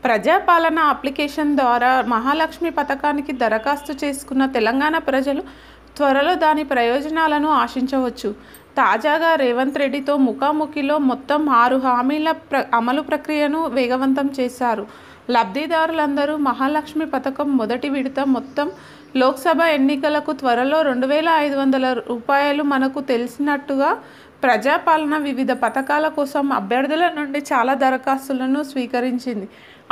ప్రజాపాలన application ద్వారా మహాలక్ష్మి పథకానికి దరఖాస్తు చేసుకున్న తెలంగాణ ప్రజలు త్వరలో దాని ప్రయోజనాలను ఆశించవచ్చు. తాజాగా రేవంత్ రెడ్డితో ముఖాముఖిలో మొత్తం 6 హామీల అమలు ప్రక్రియను వేగవంతం చేశారు. లబ్ధిదారులందరూ మహాలక్ష్మి పథకం మొదటి విడత మొత్తం లోక్సభ ఎన్నికలకు త్వరలో 2,500 రూపాయలు. మనకు తెలిసినట్టుగా ప్రజాపాలన వివిధ పథకాల కోసం అభ్యర్థుల నుండి చాలా దరఖాస్తులను స్వీకరించింది.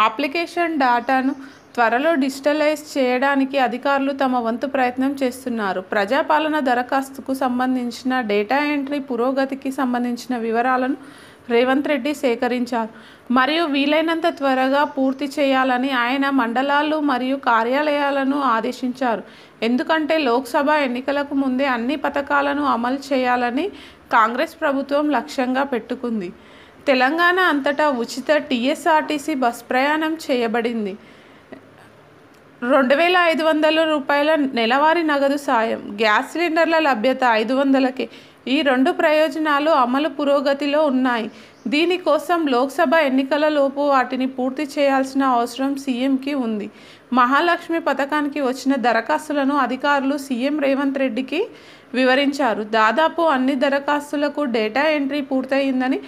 అప్లికేషన్ డేటాను త్వరలో డిజిటలైజ్ చేయడానికి అధికారులు తమ వంతు ప్రయత్నం చేస్తున్నారు. ప్రజాపాలన దరఖాస్తుకు సంబంధించిన డేటా ఎంట్రీ పురోగతికి సంబంధించిన వివరాలను రేవంత్ రెడ్డి సేకరించారు మరియు వీలైనంత త్వరగా పూర్తి చేయాలని ఆయన మండలాలు మరియు కార్యాలయాలను ఆదేశించారు. ఎందుకంటే లోక్సభ ఎన్నికలకు ముందే అన్ని పథకాలను అమలు చేయాలని కాంగ్రెస్ ప్రభుత్వం లక్ష్యంగా పెట్టుకుంది. తెలంగాణ అంతటా ఉచిత టీఎస్ఆర్టీసీ బస్ ప్రయాణం చేయబడింది. 2,500 రూపాయల నెలవారీ నగదు సాయం, గ్యాస్ సిలిండర్ల లభ్యత 500కే. ఈ 2 ప్రయోజనాలు అమలు పురోగతిలో ఉన్నాయి. దీనికోసం లోక్సభ ఎన్నికలలోపు వాటిని పూర్తి చేయాల్సిన అవసరం సీఎంకి ఉంది. మహాలక్ష్మి పథకానికి వచ్చిన దరఖాస్తులను అధికారులు సీఎం రేవంత్ రెడ్డికి వివరించారు. దాదాపు అన్ని దరఖాస్తులకు డేటా ఎంట్రీ పూర్తయిందని,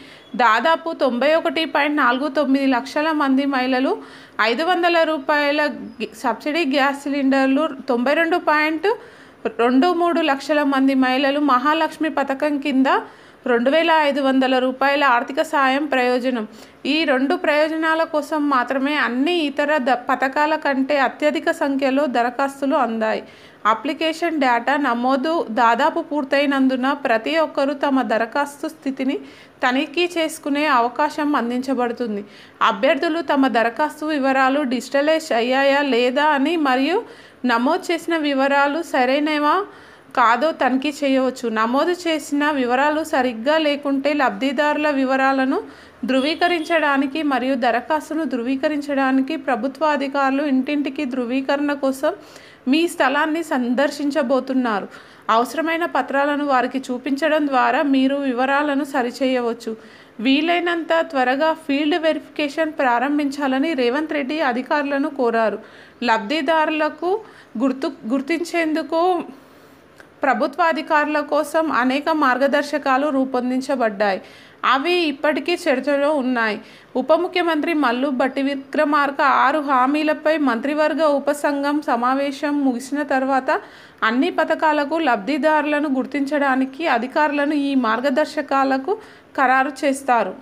దాదాపు 91.49 లక్షల మంది మహిళలు 500 రూపాయల సబ్సిడీ గ్యాస్ సిలిండర్లు, 92.23 లక్షల మంది మహిళలు మహాలక్ష్మి పథకం కింద 2,500 రూపాయల ఆర్థిక సాయం ప్రయోజనం. ఈ 2 ప్రయోజనాల కోసం మాత్రమే అన్ని ఇతర పథకాల కంటే అత్యధిక సంఖ్యలో దరఖాస్తులు అందాయి. అప్లికేషన్ డేటా నమోదు దాదాపు పూర్తయినందున ప్రతి ఒక్కరూ తమ దరఖాస్తు స్థితిని తనిఖీ చేసుకునే అవకాశం అందించబడుతుంది. అభ్యర్థులు తమ దరఖాస్తు వివరాలు డిజిటలైజ్ అయ్యాయా లేదా అని మరియు నమోదు చేసిన వివరాలు సరైనవా కాదో తనిఖీ చేయవచ్చు. నమోదు చేసిన వివరాలు సరిగ్గా లేకుంటే లబ్ధిదారుల వివరాలను ధృవీకరించడానికి మరియు దరఖాస్తును ధృవీకరించడానికి ప్రభుత్వ అధికారులు ఇంటింటికి ధృవీకరణ కోసం మీ స్థలాన్ని సందర్శించబోతున్నారు. అవసరమైన పత్రాలను వారికి చూపించడం ద్వారా మీరు వివరాలను సరిచేయవచ్చు. వీలైనంత త్వరగా ఫీల్డ్ వెరిఫికేషన్ ప్రారంభించాలని రేవంత్ రెడ్డి అధికారులను కోరారు. లబ్ధిదారులకు గుర్తించేందుకు ప్రభుత్వ అధికారుల కోసం అనేక మార్గదర్శకాలు రూపొందించబడ్డాయి. అవి ఇప్పటికీ చర్చలో ఉన్నాయి. ఉప ముఖ్యమంత్రి మల్లు భట్టి విక్రమార్క 6 హామీలపై మంత్రివర్గ ఉపసంఘం సమావేశం ముగిసిన తర్వాత అన్ని పథకాలకు లబ్ధిదారులను గుర్తించడానికి అధికారులను ఈ మార్గదర్శకాలకు ఖరారు చేస్తారు.